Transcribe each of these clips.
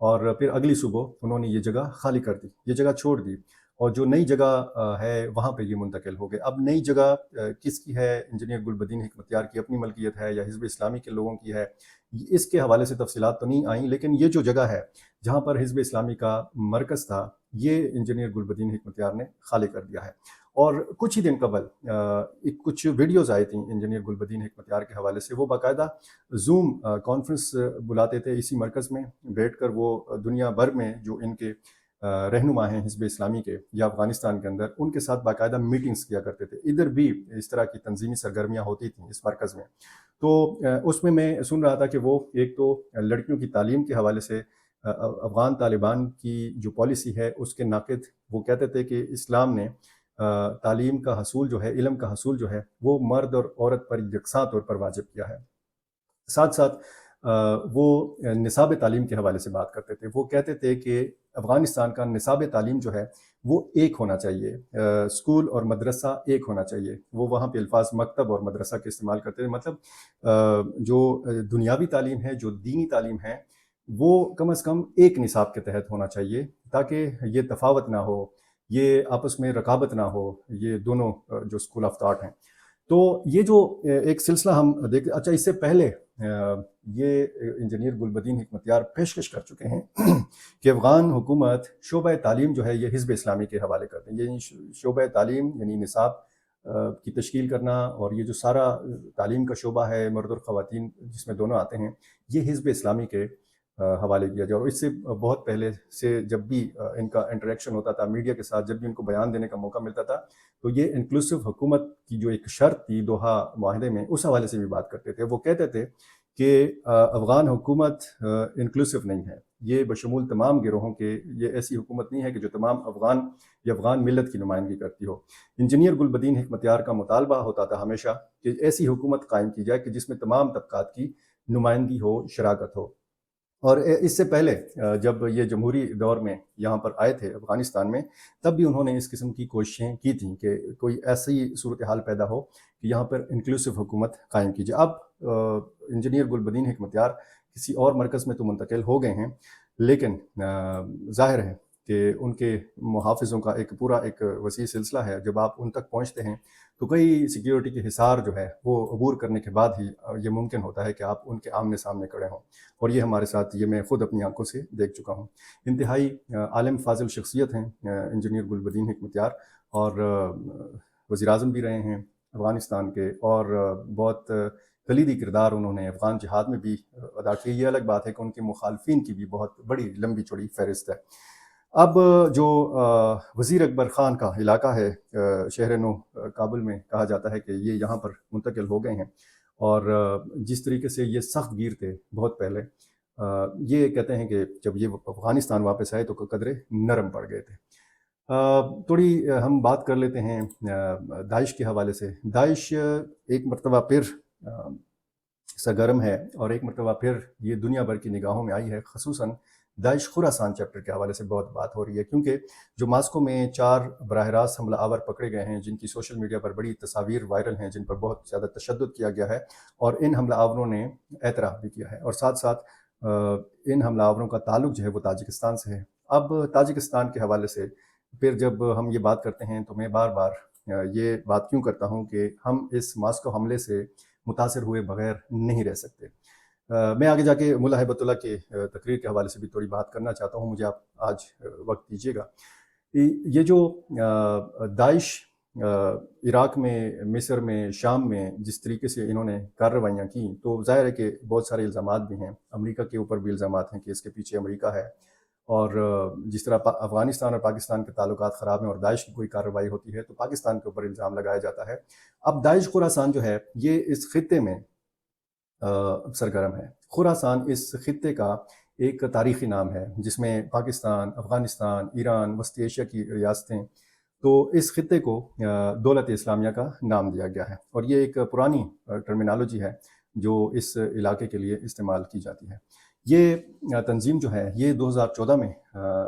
اور پھر اگلی صبح انہوں نے یہ جگہ خالی کر دی، یہ جگہ چھوڑ دی، اور جو نئی جگہ ہے وہاں پہ یہ منتقل ہو گئے۔ اب نئی جگہ کس کی ہے؟ انجینئر گل بدین حکمت یار کی اپنی ملکیت ہے یا حزب اسلامی کے لوگوں کی ہے؟ اس کے حوالے سے تفصیلات تو نہیں آئیں، لیکن یہ جو جگہ ہے جہاں پر حزب اسلامی کا مرکز تھا، یہ انجینئر گل بدین حکمت یار نے خالی کر دیا ہے۔ اور کچھ ہی دن قبل کچھ ویڈیوز آئی تھیں انجینئر گل بدین حکمت یار کے حوالے سے، وہ باقاعدہ زوم کانفرنس بلاتے تھے اسی مرکز میں بیٹھ کر، وہ دنیا بھر میں جو ان کے رہنما ہیں حزب اسلامی کے یا افغانستان کے اندر، ان کے ساتھ باقاعدہ میٹنگز کیا کرتے تھے۔ ادھر بھی اس طرح کی تنظیمی سرگرمیاں ہوتی تھیں اس مرکز میں۔ تو اس میں سن رہا تھا کہ وہ ایک تو لڑکیوں کی تعلیم کے حوالے سے افغان طالبان کی جو پالیسی ہے اس کے ناقد، وہ کہتے تھے کہ اسلام نے تعلیم کا حصول جو ہے، علم کا حصول جو ہے، وہ مرد اور عورت پر یکساں طور پر واجب کیا ہے۔ ساتھ ساتھ وہ نصاب تعلیم کے حوالے سے بات کرتے تھے۔ وہ کہتے تھے کہ افغانستان کا نصاب تعلیم جو ہے وہ ایک ہونا چاہیے، اسکول اور مدرسہ ایک ہونا چاہیے۔ وہ وہاں پہ الفاظ مکتب اور مدرسہ کے استعمال کرتے تھے، مطلب جو دنیاوی تعلیم ہے، جو دینی تعلیم ہے، وہ کم از کم ایک نصاب کے تحت ہونا چاہیے، تاکہ یہ تفاوت نہ ہو، یہ آپس میں رقابت نہ ہو، یہ دونوں جو اسکول آف تھاٹ ہیں۔ تو یہ جو ایک سلسلہ ہم دیکھ، اچھا اس سے پہلے یہ انجینئر گل بدین حکمت یار پیشکش کر چکے ہیں کہ افغان حکومت شعبہ تعلیم جو ہے یہ حزب اسلامی کے حوالے کر دیں۔ یعنی شعبہ تعلیم یعنی نصاب کی تشکیل کرنا، اور یہ جو سارا تعلیم کا شعبہ ہے، مرد اور خواتین جس میں دونوں آتے ہیں، یہ حزب اسلامی کے حوالے کیا جائے۔ اور اس سے بہت پہلے سے جب بھی ان کا انٹریکشن ہوتا تھا میڈیا کے ساتھ، جب بھی ان کو بیان دینے کا موقع ملتا تھا، تو یہ انکلوسو حکومت کی جو ایک شرط تھی دوحہ معاہدے میں، اس حوالے سے بھی بات کرتے تھے۔ وہ کہتے تھے کہ افغان حکومت انکلوسو نہیں ہے، یہ بشمول تمام گروہوں کے، یہ ایسی حکومت نہیں ہے کہ جو تمام افغان یا افغان ملت کی نمائندگی کرتی ہو۔ انجینئر گل بدین حکمت یار کا مطالبہ ہوتا تھا ہمیشہ کہ ایسی حکومت قائم کی جائے کہ جس میں تمام طبقات کی نمائندگی ہو، شراکت ہو۔ اور اس سے پہلے جب یہ جمہوری دور میں یہاں پر آئے تھے افغانستان میں، تب بھی انہوں نے اس قسم کی کوششیں کی تھیں کہ کوئی ایسی صورتحال پیدا ہو کہ یہاں پر انکلوسو حکومت قائم کی جائے۔ اب انجینئر گل بدین حکمت یار کسی اور مرکز میں تو منتقل ہو گئے ہیں، لیکن ظاہر ہے کہ ان کے محافظوں کا ایک پورا ایک وسیع سلسلہ ہے۔ جب آپ ان تک پہنچتے ہیں تو کئی سیکیورٹی کے حصار جو ہے وہ عبور کرنے کے بعد ہی یہ ممکن ہوتا ہے کہ آپ ان کے آمنے سامنے کھڑے ہوں، اور یہ ہمارے ساتھ، یہ میں خود اپنی آنکھوں سے دیکھ چکا ہوں۔ انتہائی عالم فاضل شخصیت ہیں انجینئر گل بدین حکمت یار، اور وزیر اعظم بھی رہے ہیں افغانستان کے، اور بہت کلیدی کردار انہوں نے افغان جہاد میں بھی ادا کیا۔ یہ الگ بات ہے کہ ان کے مخالفین کی بھی بہت بڑی لمبی چوڑی فہرست ہے۔ اب جو وزیر اکبر خان کا علاقہ ہے شہر نو کابل میں، کہا جاتا ہے کہ یہ یہاں پر منتقل ہو گئے ہیں، اور جس طریقے سے یہ سخت گیر تھے بہت پہلے، یہ کہتے ہیں کہ جب یہ افغانستان واپس آئے تو قدرے نرم پڑ گئے تھے۔ تھوڑی ہم بات کر لیتے ہیں داعش کے حوالے سے۔ داعش ایک مرتبہ پھر سرگرم ہے، اور ایک مرتبہ پھر یہ دنیا بھر کی نگاہوں میں آئی ہے۔ خصوصاً داعش خراسان چیپٹر کے حوالے سے بہت بات ہو رہی ہے، کیونکہ جو ماسکو میں 4 براہ راست حملہ آور پکڑے گئے ہیں، جن کی سوشل میڈیا پر بڑی تصاویر وائرل ہیں، جن پر بہت زیادہ تشدد کیا گیا ہے، اور ان حملہ آوروں نے اعتراف بھی کیا ہے، اور ساتھ ساتھ ان حملہ آوروں کا تعلق جو ہے وہ تاجکستان سے ہے۔ اب تاجکستان کے حوالے سے پھر جب ہم یہ بات کرتے ہیں تو میں بار بار یہ بات کیوں کرتا ہوں کہ ہم اس ماسکو حملے سے متاثر ہوئے بغیر نہیں رہ سکتے۔ میں آگے جا کے ملا ہیبت اللہ کے تقریر کے حوالے سے بھی تھوڑی بات کرنا چاہتا ہوں، مجھے آپ آج وقت دیجیے گا۔ یہ جو داعش عراق میں، مصر میں، شام میں جس طریقے سے انہوں نے کارروائیاں کی، تو ظاہر ہے کہ بہت سارے الزامات بھی ہیں، امریکہ کے اوپر بھی الزامات ہیں کہ اس کے پیچھے امریکہ ہے، اور جس طرح افغانستان اور پاکستان کے تعلقات خراب ہیں اور داعش کی کوئی کارروائی ہوتی ہے تو پاکستان کے اوپر الزام لگایا جاتا ہے۔ اب داعش خراسان جو ہے یہ اس خطے میں سرگرم ہے۔ خراسان اس خطے کا ایک تاریخی نام ہے، جس میں پاکستان، افغانستان، ایران، وسطی ایشیا کی ریاستیں، تو اس خطے کو دولت اسلامیہ کا نام دیا گیا ہے، اور یہ ایک پرانی ٹرمینالوجی ہے جو اس علاقے کے لیے استعمال کی جاتی ہے۔ یہ تنظیم جو ہے یہ 2014 میں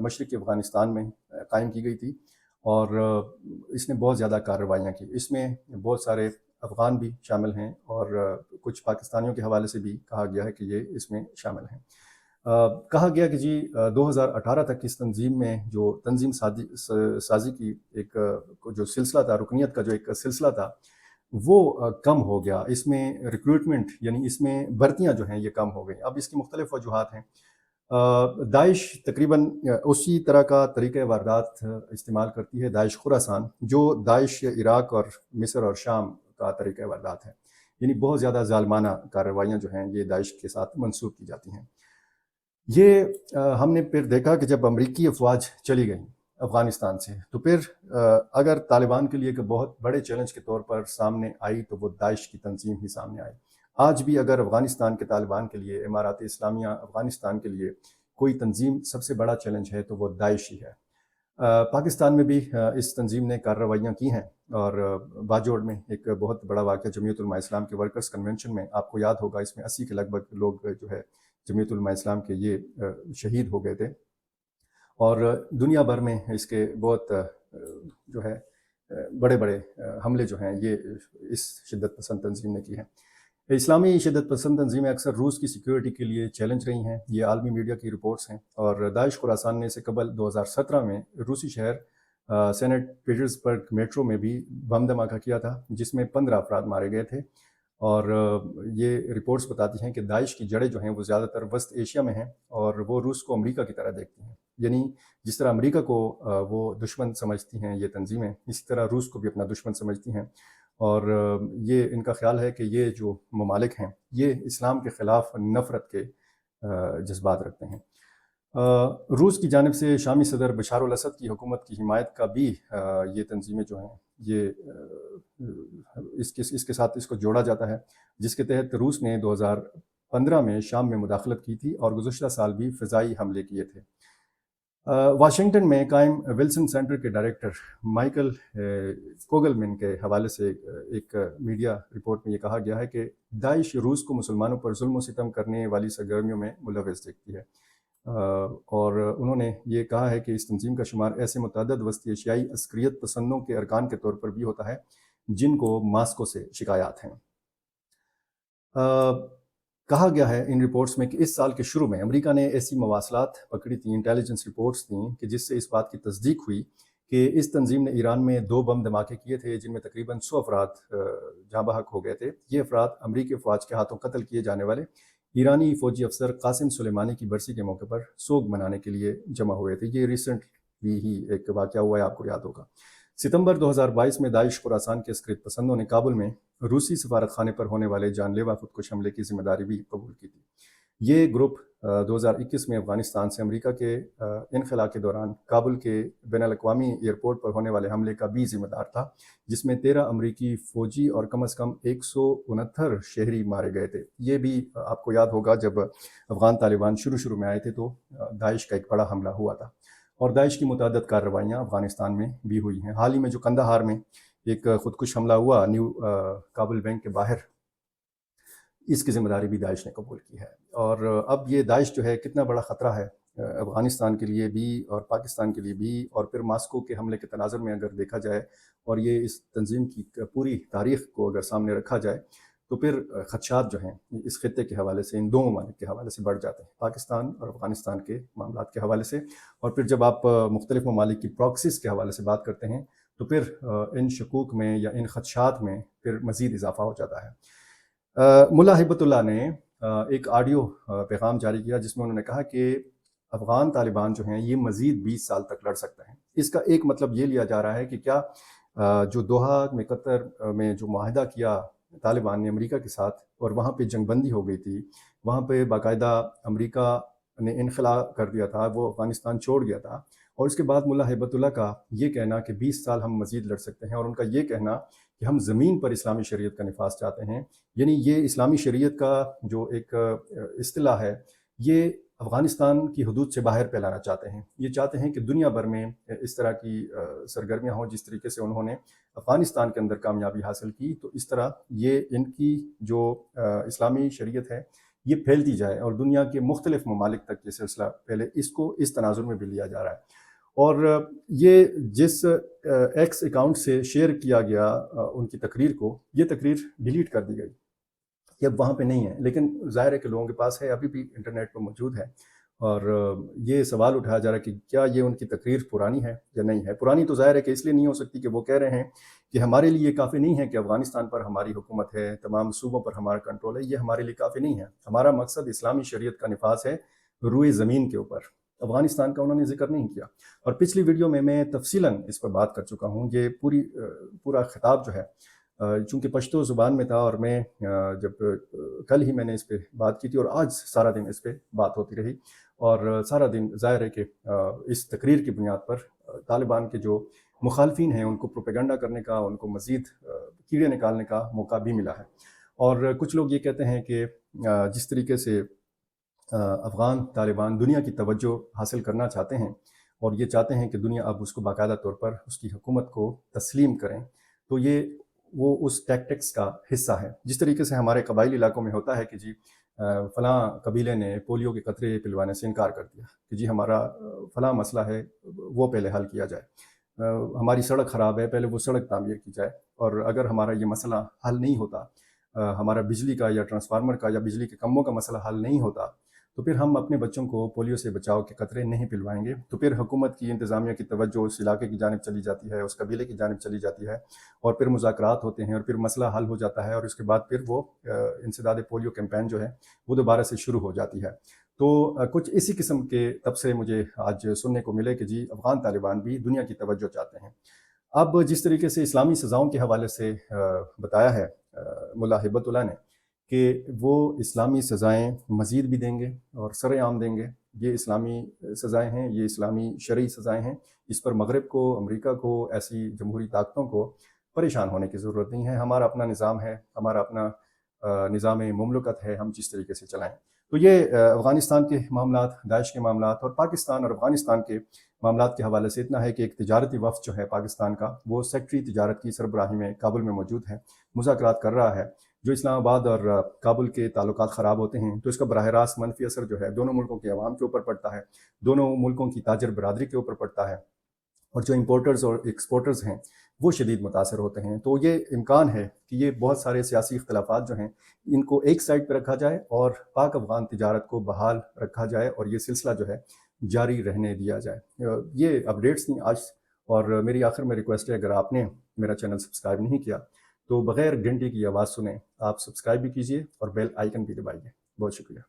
مشرقی افغانستان میں قائم کی گئی تھی، اور اس نے بہت زیادہ کارروائیاں کی۔ اس میں بہت سارے افغان بھی شامل ہیں، اور کچھ پاکستانیوں کے حوالے سے بھی کہا گیا ہے کہ یہ اس میں شامل ہیں۔ کہا گیا کہ جی 2018 تک اس تنظیم میں جو تنظیم سازی کی ایک جو سلسلہ تھا، رکنیت کا جو ایک سلسلہ تھا، وہ کم ہو گیا. اس میں ریکروٹمنٹ یعنی اس میں بھرتیاں جو ہیں یہ کم ہو گئیں. اب اس کی مختلف وجوہات ہیں. داعش تقریباً اسی طرح کا طریقہ واردات استعمال کرتی ہے، داعش خراسان، جو داعش عراق اور مصر اور شام کا طریقہ واردات ہے. یعنی بہت زیادہ ظالمانہ کارروائیاں جو ہیں یہ داعش کے ساتھ منسوخ کی جاتی ہیں. یہ ہم نے پھر دیکھا کہ جب امریکی افواج چلی گئیں افغانستان سے، تو پھر اگر طالبان کے لیے ایک بہت بڑے چیلنج کے طور پر سامنے آئی تو وہ داعش کی تنظیم ہی سامنے آئی. آج بھی اگر افغانستان کے طالبان کے لیے، امارات اسلامیہ افغانستان کے لیے کوئی تنظیم سب سے بڑا چیلنج ہے تو وہ داعش ہی ہے. پاکستان میں بھی اس تنظیم نے کارروائیاں کی ہیں، اور باجوڑ میں ایک بہت بڑا واقعہ جمعیت علماء اسلام کے ورکرز کنونشن میں، آپ کو یاد ہوگا، اس میں 80 کے لگ بھگ لوگ جو ہے جمعیت علماء اسلام کے یہ شہید ہو گئے تھے. اور دنیا بھر میں اس کے بہت جو ہے بڑے بڑے حملے جو ہیں یہ اس شدت پسند تنظیم نے کی ہیں. اسلامی شدت پسند تنظیمیں اکثر روس کی سیکیورٹی کے لیے چیلنج رہی ہیں. یہ عالمی میڈیا کی رپورٹس ہیں. اور داعش خراسان نے سے قبل 2017 میں روسی شہر سینٹ پیٹرزبرگ میٹرو میں بھی بم دھماکہ کیا تھا، جس میں 15 افراد مارے گئے تھے. اور یہ رپورٹس بتاتی ہیں کہ داعش کی جڑیں جو ہیں وہ زیادہ تر وسط ایشیا میں ہیں، اور وہ روس کو امریکہ کی طرح دیکھتی ہیں. یعنی جس طرح امریکہ کو وہ دشمن سمجھتی ہیں یہ تنظیمیں، اسی طرح روس کو بھی اپنا دشمن سمجھتی ہیں. اور یہ ان کا خیال ہے کہ یہ جو ممالک ہیں یہ اسلام کے خلاف نفرت کے جذبات رکھتے ہیں. روس کی جانب سے شامی صدر بشار الاسد کی حکومت کی حمایت کا بھی یہ تنظیمیں جو ہیں یہ اس کے ساتھ اس کو جوڑا جاتا ہے، جس کے تحت روس نے 2015 میں شام میں مداخلت کی تھی اور گزشتہ سال بھی فضائی حملے کیے تھے. واشنگٹن میں قائم ولسن سینٹر کے ڈائریکٹر مائیکل کوگلمین کے حوالے سے ایک میڈیا رپورٹ میں یہ کہا گیا ہے کہ داعش روس کو مسلمانوں پر ظلم و ستم کرنے والی سرگرمیوں میں ملوث دیکھتی ہے. اور انہوں نے یہ کہا ہے کہ اس تنظیم کا شمار ایسے متعدد وسطی ایشیائی عسکریت پسندوں کے ارکان کے طور پر بھی ہوتا ہے جن کو ماسکو سے شکایات ہیں. کہا گیا ہے ان رپورٹس میں کہ اس سال کے شروع میں امریکہ نے ایسی مواصلات پکڑی تھیں، انٹیلیجنس رپورٹس تھیں، کہ جس سے اس بات کی تصدیق ہوئی کہ اس تنظیم نے ایران میں 2 بم دھماکے کیے تھے جن میں تقریباً 100 افراد جاں بحق ہو گئے تھے. یہ افراد امریکی افواج کے ہاتھوں قتل کیے جانے والے ایرانی فوجی افسر قاسم سلیمانی کی برسی کے موقع پر سوگ منانے کے لیے جمع ہوئے تھے. یہ ریسنٹلی ہی ایک واقعہ ہوا ہے، آپ کو یاد ہوگا. ستمبر 2022 میں داعش خراسان کے عسکریت پسندوں نے کابل میں روسی سفارت خانے پر ہونے والے جان لیوا خودکش حملے کی ذمہ داری بھی قبول کی تھی. یہ گروپ 2021 میں افغانستان سے امریکہ کے انخلا کے دوران کابل کے بین الاقوامی ایئرپورٹ پر ہونے والے حملے کا بھی ذمہ دار تھا، جس میں 13 امریکی فوجی اور کم از کم 169 شہری مارے گئے تھے. یہ بھی آپ کو یاد ہوگا جب افغان طالبان شروع میں آئے تھے تو داعش کا ایک بڑا حملہ ہوا تھا، اور داعش کی متعدد کارروائیاں افغانستان میں بھی ہوئی ہیں. حال ہی میں جو قندھار میں ایک خودکش حملہ ہوا نیو کابل بینک کے باہر، اس کی ذمہ داری بھی داعش نے قبول کی ہے. اور اب یہ داعش جو ہے کتنا بڑا خطرہ ہے افغانستان کے لیے بھی اور پاکستان کے لیے بھی، اور پھر ماسکو کے حملے کے تناظر میں اگر دیکھا جائے اور یہ اس تنظیم کی پوری تاریخ کو اگر سامنے رکھا جائے تو پھر خدشات جو ہیں اس خطے کے حوالے سے، ان 2 ممالک کے حوالے سے بڑھ جاتے ہیں، پاکستان اور افغانستان کے معاملات کے حوالے سے. اور پھر جب آپ مختلف ممالک کی پراکسیز کے حوالے سے بات کرتے ہیں تو پھر ان شکوک میں یا ان خدشات میں پھر مزید اضافہ ہو جاتا ہے. ملا ہبت اللہ نے ایک آڈیو پیغام جاری کیا جس میں انہوں نے کہا کہ افغان طالبان جو ہیں یہ مزید 20 سال تک لڑ سکتے ہیں. اس کا ایک مطلب یہ لیا جا رہا ہے کہ کیا جو دوحہ میں قطر میں جو معاہدہ کیا طالبان نے امریکہ کے ساتھ، اور وہاں پہ جنگ بندی ہو گئی تھی، وہاں پہ باقاعدہ امریکہ نے انخلا کر دیا تھا، وہ افغانستان چھوڑ گیا تھا، اور اس کے بعد ملا ہبت اللہ کا یہ کہنا کہ 20 سال ہم مزید لڑ سکتے ہیں، اور ان کا یہ کہنا کہ ہم زمین پر اسلامی شریعت کا نفاذ چاہتے ہیں. یعنی یہ اسلامی شریعت کا جو ایک اصطلاح ہے یہ افغانستان کی حدود سے باہر پھیلانا چاہتے ہیں. یہ چاہتے ہیں کہ دنیا بھر میں اس طرح کی سرگرمیاں ہوں جس طریقے سے انہوں نے افغانستان کے اندر کامیابی حاصل کی، تو اس طرح یہ ان کی جو اسلامی شریعت ہے یہ پھیلتی جائے اور دنیا کے مختلف ممالک تک یہ سلسلہ پھیلے. اس کو اس تناظر میں بھی لیا جا رہا ہے. اور یہ جس ایکس اکاؤنٹ سے شیئر کیا گیا ان کی تقریر کو، یہ تقریر ڈیلیٹ کر دی گئی، یہ اب وہاں پہ نہیں ہے، لیکن ظاہر ہے کہ لوگوں کے پاس ہے، ابھی بھی انٹرنیٹ پر موجود ہے. اور یہ سوال اٹھایا جا رہا ہے کہ کیا یہ ان کی تقریر پرانی ہے یا نہیں ہے۔ پرانی تو ظاہر ہے کہ اس لیے نہیں ہو سکتی کہ وہ کہہ رہے ہیں کہ ہمارے لیے یہ کافی نہیں ہے کہ افغانستان پر ہماری حکومت ہے، تمام صوبوں پر ہمارا کنٹرول ہے، یہ ہمارے لیے کافی نہیں ہے۔ ہمارا مقصد اسلامی شریعت کا نفاذ ہے روئے زمین کے اوپر۔ افغانستان کا انہوں نے ذکر نہیں کیا، اور پچھلی ویڈیو میں تفصیلاً اس پر بات کر چکا ہوں۔ یہ پورا خطاب جو ہے چونکہ پشتو زبان میں تھا، اور میں جب کل ہی میں نے اس پہ بات کی تھی، اور آج سارا دن اس پہ بات ہوتی رہی، اور سارا دن ظاہر ہے کہ اس تقریر کی بنیاد پر طالبان کے جو مخالفین ہیں ان کو پروپیگنڈا کرنے کا، ان کو مزید کیڑے نکالنے کا موقع بھی ملا ہے۔ اور کچھ لوگ یہ کہتے ہیں کہ جس طریقے سے افغان طالبان دنیا کی توجہ حاصل کرنا چاہتے ہیں، اور یہ چاہتے ہیں کہ دنیا اب اس کو باقاعدہ طور پر اس کی حکومت کو تسلیم کریں، تو وہ اس ٹیکٹکس کا حصہ ہے۔ جس طریقے سے ہمارے قبائلی علاقوں میں ہوتا ہے کہ جی فلاں قبیلے نے پولیو کے قطرے پلوانے سے انکار کر دیا کہ جی ہمارا فلاں مسئلہ ہے وہ پہلے حل کیا جائے، ہماری سڑک خراب ہے پہلے وہ سڑک تعمیر کی جائے، اور اگر ہمارا یہ مسئلہ حل نہیں ہوتا، ہمارا بجلی کا یا ٹرانسفارمر کا یا بجلی کے کمبوں کا مسئلہ حل نہیں ہوتا، تو پھر ہم اپنے بچوں کو پولیو سے بچاؤ کے قطرے نہیں پلوائیں گے۔ تو پھر حکومت کی انتظامیہ کی توجہ اس علاقے کی جانب چلی جاتی ہے، اس قبیلے کی جانب چلی جاتی ہے، اور پھر مذاکرات ہوتے ہیں، اور پھر مسئلہ حل ہو جاتا ہے، اور اس کے بعد پھر وہ انسداد پولیو کیمپین جو ہے وہ دوبارہ سے شروع ہو جاتی ہے۔ تو کچھ اسی قسم کے تبصرے مجھے آج سننے کو ملے کہ جی افغان طالبان بھی دنیا کی توجہ چاہتے ہیں۔ اب جس طریقے سے اسلامی سزاؤں کے حوالے سے بتایا ہے ملا ہبت اللہ نے کہ وہ اسلامی سزائیں مزید بھی دیں گے اور سر عام دیں گے، یہ اسلامی سزائیں ہیں، یہ اسلامی شرعی سزائیں ہیں، اس پر مغرب کو، امریکہ کو، ایسی جمہوری طاقتوں کو پریشان ہونے کی ضرورت نہیں ہے۔ ہمارا اپنا نظام ہے، ہمارا اپنا نظام مملکت ہے، ہم جس طریقے سے چلائیں۔ تو یہ افغانستان کے معاملات، داعش کے معاملات، اور پاکستان اور افغانستان کے معاملات کے حوالے سے اتنا ہے کہ ایک تجارتی وفد جو ہے پاکستان کا، وہ سیکٹری تجارت کی سربراہی میں کابل میں موجود ہے، مذاکرات کر رہا ہے۔ جو اسلام آباد اور کابل کے تعلقات خراب ہوتے ہیں تو اس کا براہ راست منفی اثر جو ہے دونوں ملکوں کے عوام کے اوپر پڑتا ہے، دونوں ملکوں کی تاجر برادری کے اوپر پڑتا ہے، اور جو امپورٹرز اور ایکسپورٹرز ہیں وہ شدید متاثر ہوتے ہیں۔ تو یہ امکان ہے کہ یہ بہت سارے سیاسی اختلافات جو ہیں ان کو ایک سائڈ پہ رکھا جائے اور پاک افغان تجارت کو بحال رکھا جائے، اور یہ سلسلہ جو ہے جاری رہنے دیا جائے۔ یہ اپڈیٹس تھیں آج، اور میری آخر میں ریکویسٹ ہے اگر آپ نے میرا چینل سبسکرائب نہیں کیا تو بغیر گھنٹی کی آواز سنیں آپ سبسکرائب بھی کیجئے اور بیل آئیکن بھی دبائیے۔ بہت شکریہ۔